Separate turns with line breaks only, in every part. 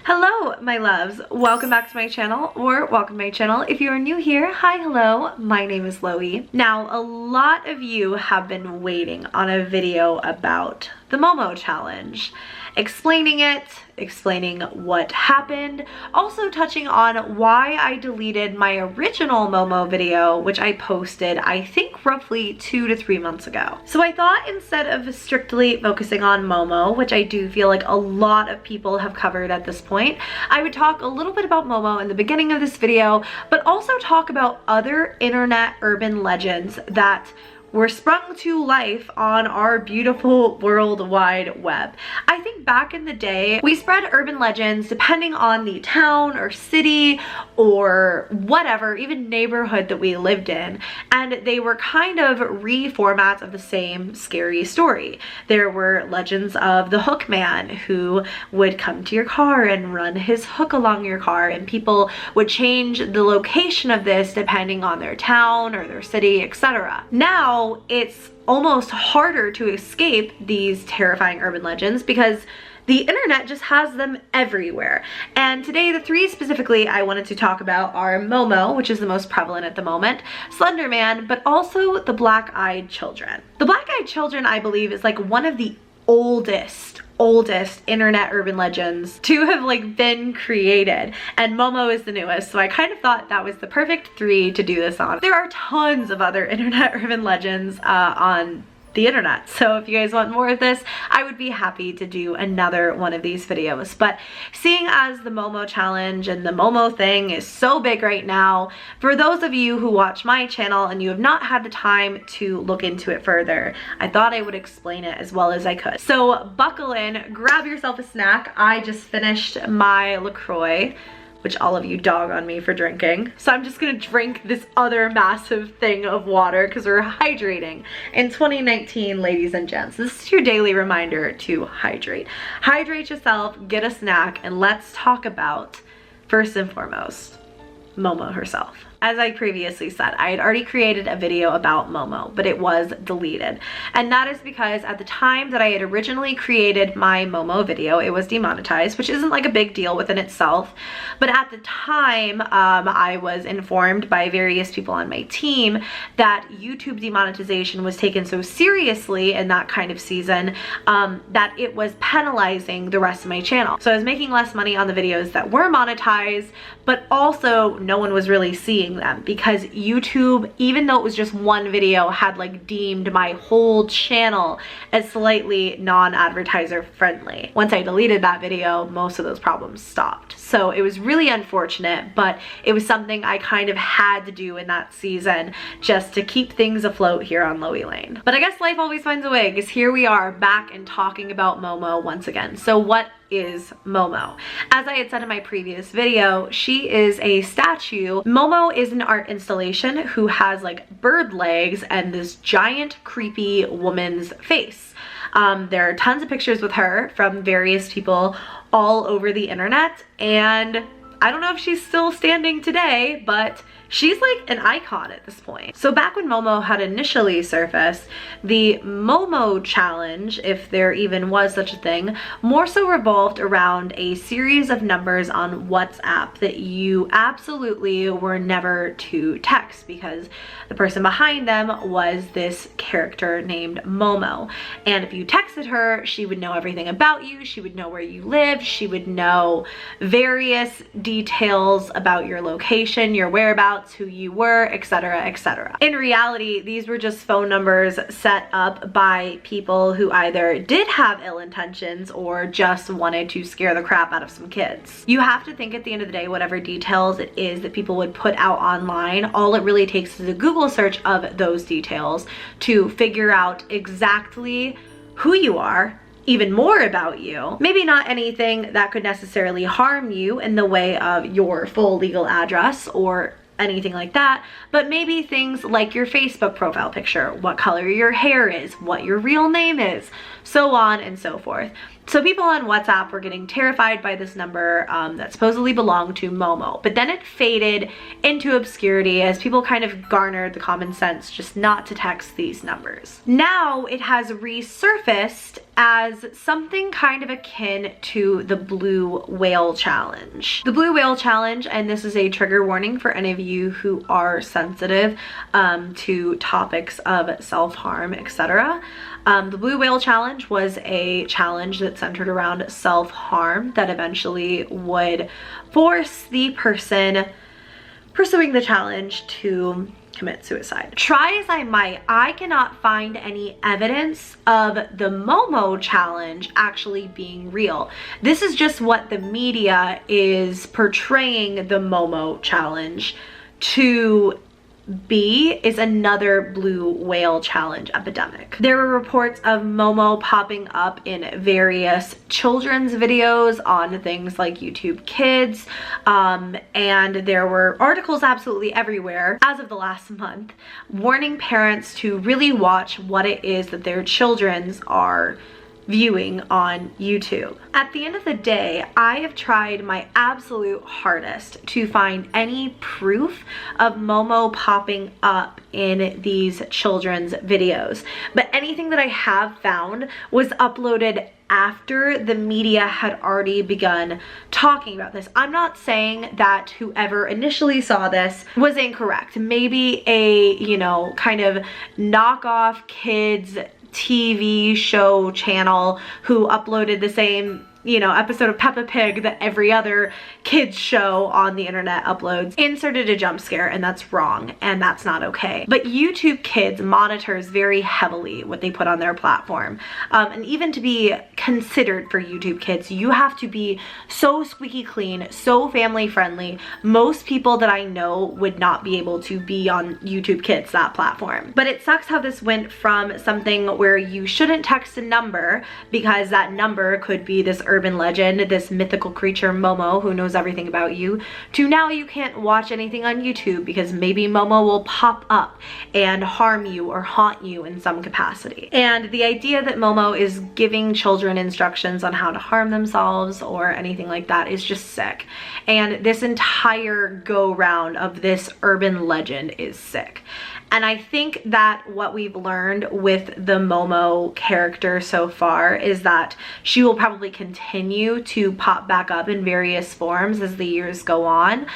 Hello, my loves. Welcome back to my channel, or welcome to my channel. If you are new here, hi, hello. My name is Loey. Now, a lot of you have been waiting on a video about the Momo challenge, explaining it, explaining what happened, also touching on why I deleted my original Momo video, which I posted, I think, roughly 2 to 3 months ago. So I thought instead of strictly focusing on Momo, which I do feel like a lot of people have covered at this point, I would talk a little bit about Momo in the beginning of this video, but also talk about other internet urban legends that were sprung to life on our beautiful World Wide Web. I think back in the day, we spread urban legends depending on the town or city or whatever, even neighborhood that we lived in, and they were kind of reformats of the same scary story. There were legends of the hook man who would come to your car and run his hook along your car, and people would change the location of this depending on their town or their city, etc. Now, it's almost harder to escape these terrifying urban legends because the internet just has them everywhere. And today, the three specifically I wanted to talk about are Momo, which is the most prevalent at the moment, Slenderman, but also the Black-Eyed Children. The Black-Eyed Children, I believe, is like one of the oldest internet urban legends to have been created, and Momo is the newest, so I kind of thought that was the perfect three to do this on. There are tons of other internet urban legends on the internet, so if you guys want more of this, I would be happy to do another one of these videos. But seeing as the Momo challenge and the Momo thing is so big right now, for those of you who watch my channel and you have not had the time to look into it further, I thought I would explain it as well as I could. So buckle in, grab yourself a snack. I just finished my LaCroix, which all of you dog on me for drinking. So I'm just gonna drink this other massive thing of water because we're hydrating in 2019, ladies and gents. This is your daily reminder to hydrate. Hydrate yourself, get a snack, and let's talk about, first and foremost, Momo herself. As I previously said, I had already created a video about Momo, but it was deleted. And that is because at the time that I had originally created my Momo video, it was demonetized, which isn't like a big deal within itself. But at the time, I was informed by various people on my team that YouTube demonetization was taken so seriously in that kind of season that it was penalizing the rest of my channel. So I was making less money on the videos that were monetized, but also no one was really seeing them because YouTube, even though it was just one video, had deemed my whole channel as slightly non-advertiser friendly. Once I deleted that video, most of those problems stopped. So it was really unfortunate, but it was something I kind of had to do in that season just to keep things afloat here on LoeyLane. But I guess life always finds a way, because here we are back and talking about Momo once again. So what is Momo? As I had said in my previous video, she is a statue. Momo is an art installation who has bird legs and this giant creepy woman's face. There are tons of pictures with her from various people all over the internet, and I don't know if she's still standing today, but she's like an icon at this point. So back when Momo had initially surfaced, the Momo challenge, if there even was such a thing, more so revolved around a series of numbers on WhatsApp that you absolutely were never to text, because the person behind them was this character named Momo. And if you texted her, she would know everything about you, she would know where you lived, she would know various details about your location, your whereabouts, who you were, etc., etc. In reality, these were just phone numbers set up by people who either did have ill intentions or just wanted to scare the crap out of some kids. You have to think at the end of the day, whatever details it is that people would put out online, all it really takes is a Google search of those details to figure out exactly who you are, even more about you. Maybe not anything that could necessarily harm you in the way of your full legal address or anything like that, but maybe things like your Facebook profile picture, what color your hair is, what your real name is, so on and so forth. So people on WhatsApp were getting terrified by this number that supposedly belonged to Momo, but then it faded into obscurity as people kind of garnered the common sense just not to text these numbers. Now it has resurfaced as something kind of akin to the Blue Whale Challenge. The Blue Whale Challenge, and this is a trigger warning for any of you who are sensitive to topics of self-harm, etc. The Blue Whale Challenge was a challenge that centered around self-harm that eventually would force the person pursuing the challenge to commit suicide. Try as I might, I cannot find any evidence of the Momo challenge actually being real. This is just what the media is portraying the Momo challenge to be, is another blue whale challenge epidemic. There were reports of Momo popping up in various children's videos on things like YouTube Kids, and there were articles absolutely everywhere as of the last month warning parents to really watch what it is that their children's are viewing on YouTube. At the end of the day, I have tried my absolute hardest to find any proof of Momo popping up in these children's videos, but anything that I have found was uploaded after the media had already begun talking about this. I'm not saying that whoever initially saw this was incorrect. Maybe a, you know, kind of knockoff kids TV show channel who uploaded the same, you know, episode of Peppa Pig that every other kids show on the internet uploads, inserted a jump scare, and that's wrong and that's not okay. But YouTube Kids monitors very heavily what they put on their platform, and even to be considered for YouTube Kids, you have to be so squeaky clean, so family friendly. Most people that I know would not be able to be on YouTube Kids, that platform. But it sucks how this went from something where you shouldn't text a number because that number could be this urban legend, this mythical creature Momo who knows everything about you, to now you can't watch anything on YouTube because maybe Momo will pop up and harm you or haunt you in some capacity. And the idea that Momo is giving children instructions on how to harm themselves or anything like that is just sick. And this entire go round of this urban legend is sick. And I think that what we've learned with the Momo character so far is that she will probably continue to pop back up in various forms as the years go on,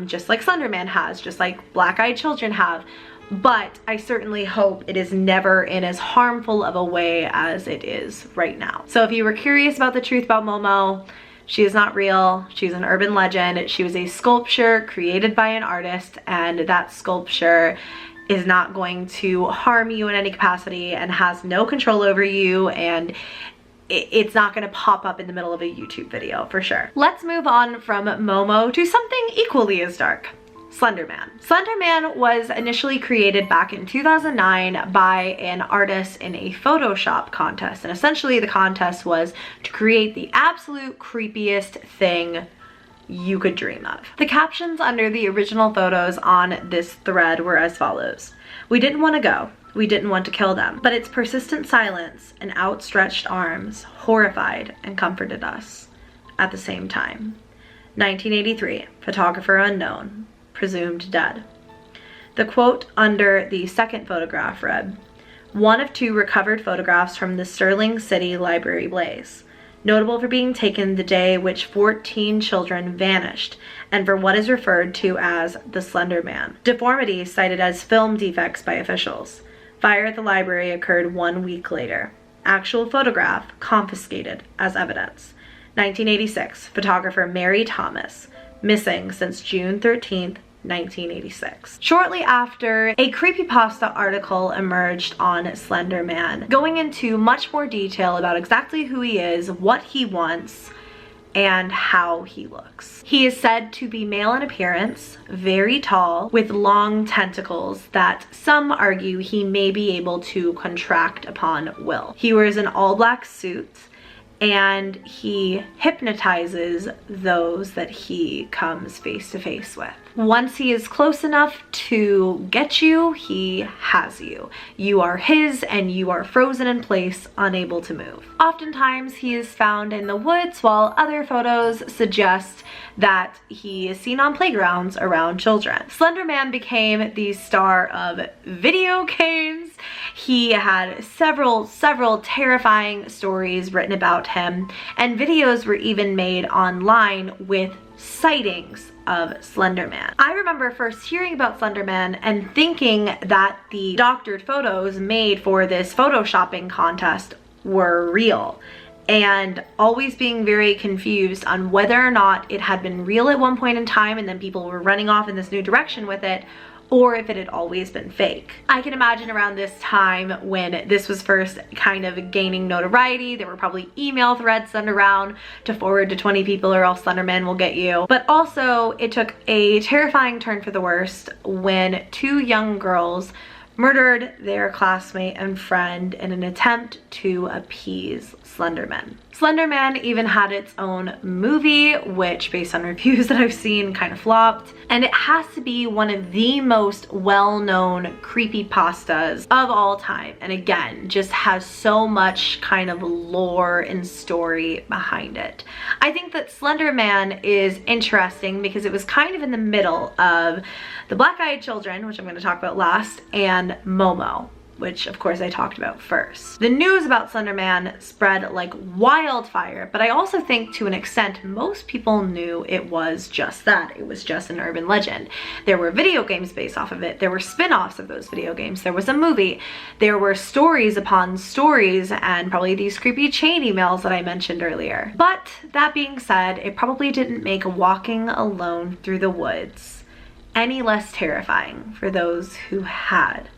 just like Slenderman has, just like black-eyed children have. But I certainly hope it is never in as harmful of a way as it is right now. So if you were curious about the truth about Momo, she is not real. She's an urban legend. She was a sculpture created by an artist, and that sculpture is not going to harm you in any capacity and has no control over you, and it's not going to pop up in the middle of a YouTube video for sure. Let's move on from Momo to something equally as dark. Slenderman. Slenderman was initially created back in 2009 by an artist in a Photoshop contest, and essentially the contest was to create the absolute creepiest thing you could dream of. The captions under the original photos on this thread were as follows: "We didn't want to go. We didn't want to kill them, but its persistent silence and outstretched arms horrified and comforted us at the same time. 1983, photographer unknown, presumed dead." The quote under the second photograph read, "One of two recovered photographs from the Sterling City Library blaze. Notable for being taken the day which 14 children vanished, and for what is referred to as the Slender Man. Deformities cited as film defects by officials. Fire at the library occurred 1 week later. Actual photograph confiscated as evidence. 1986, photographer Mary Thomas, missing since June 13th, 1986. Shortly after, a creepypasta article emerged on Slenderman, going into much more detail about exactly who he is, what he wants, and how he looks. He is said to be male in appearance, very tall, with long tentacles that some argue he may be able to contract upon will. He wears an all-black suit, and he hypnotizes those that he comes face to face with. Once he is close enough to get you, he has you. You are his and you are frozen in place, unable to move. Oftentimes he is found in the woods, while other photos suggest that he is seen on playgrounds around children. Slenderman became the star of video games. He had several terrifying stories written about him, and videos were even made online with sightings of Slenderman. I remember first hearing about Slenderman and thinking that the doctored photos made for this photoshopping contest were real, and always being very confused on whether or not it had been real at one point in time and then people were running off in this new direction with it, or if it had always been fake. I can imagine around this time when this was first kind of gaining notoriety, there were probably email threads sent around to forward to 20 people or else Slenderman will get you. But also it took a terrifying turn for the worst when two young girls murdered their classmate and friend in an attempt to appease Slenderman. Slenderman even had its own movie, which based on reviews that I've seen kind of flopped, and it has to be one of the most well-known creepypastas of all time, and again just has so much kind of lore and story behind it. I think that Slenderman is interesting because it was kind of in the middle of the Black-Eyed Children, which I'm going to talk about last, and Momo, which of course I talked about first. The news about Slenderman spread like wildfire, but I also think to an extent most people knew it was just that. It was just an urban legend. There were video games based off of it. There were spin-offs of those video games. There was a movie. There were stories upon stories and probably these creepy chain emails that I mentioned earlier. But that being said, it probably didn't make walking alone through the woods any less terrifying for those who had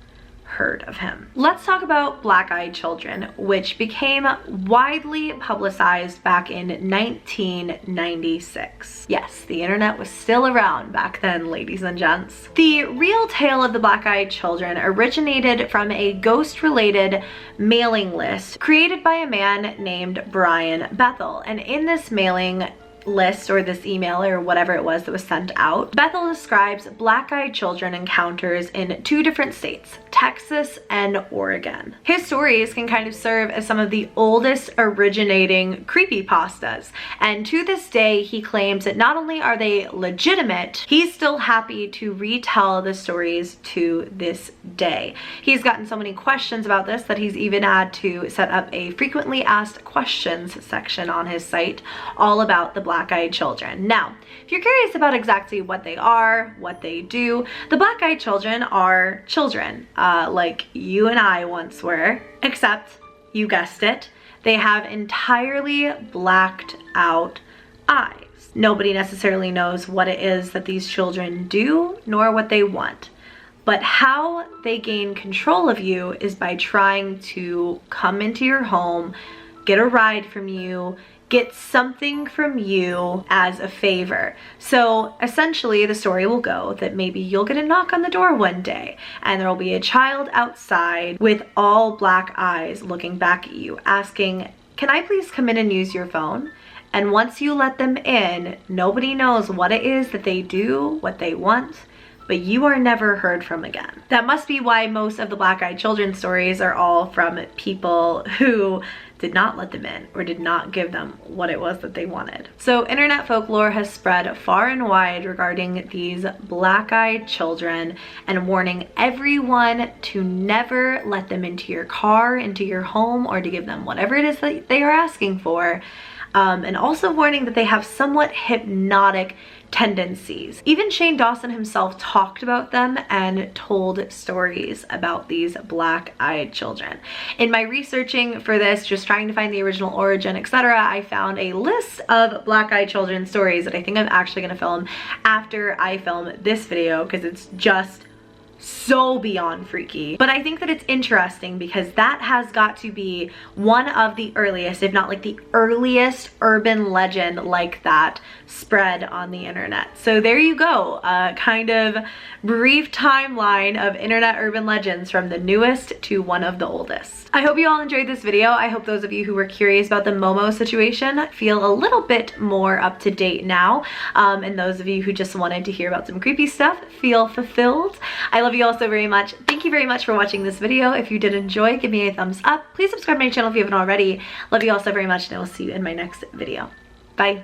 heard of him. Let's talk about Black-Eyed Children, which became widely publicized back in 1996. Yes, the internet was still around back then, ladies and gents. The real tale of the Black-Eyed Children originated from a ghost-related mailing list created by a man named Brian Bethel, and in this mailing list, or this email or whatever it was that was sent out, Bethel describes Black-Eyed Children encounters in two different states, Texas and Oregon. His stories can kind of serve as some of the oldest originating creepypastas, and to this day he claims that not only are they legitimate, he's still happy to retell the stories to this day. He's gotten so many questions about this that he's even had to set up a frequently asked questions section on his site all about the Black-Eyed Children. Now, if you're curious about exactly what they are, what they do, the Black-Eyed Children are children, like you and I once were, except, you guessed it, they have entirely blacked out eyes. Nobody necessarily knows what it is that these children do, nor what they want. But how they gain control of you is by trying to come into your home, get a ride from you, get something from you as a favor. So essentially the story will go that maybe you'll get a knock on the door one day and there will be a child outside with all black eyes looking back at you asking, "Can I please come in and use your phone?" And once you let them in, nobody knows what it is that they do, what they want, but you are never heard from again. That must be why most of the Black-Eyed Children stories are all from people who did not let them in or did not give them what it was that they wanted. So internet folklore has spread far and wide regarding these Black-Eyed Children and warning everyone to never let them into your car, into your home, or to give them whatever it is that they are asking for. And also warning that they have somewhat hypnotic tendencies. Even Shane Dawson himself talked about them and told stories about these Black-Eyed Children. In my researching for this, just trying to find the original origin, etc., I found a list of Black-Eyed Children stories that I think I'm actually going to film after I film this video because it's just so beyond freaky. But I think that it's interesting because that has got to be one of the earliest, if not like the earliest urban legend like that spread on the internet. So there you go, a kind of brief timeline of internet urban legends from the newest to one of the oldest. I hope you all enjoyed this video. I hope those of you who were curious about the Momo situation feel a little bit more up to date now. And those of you who just wanted to hear about some creepy stuff feel fulfilled. I love you all so very much. Thank you very much for watching this video. If you did enjoy, give me a thumbs up. Please subscribe to my channel if you haven't already. Love you all so very much, and I will see you in my next video. Bye.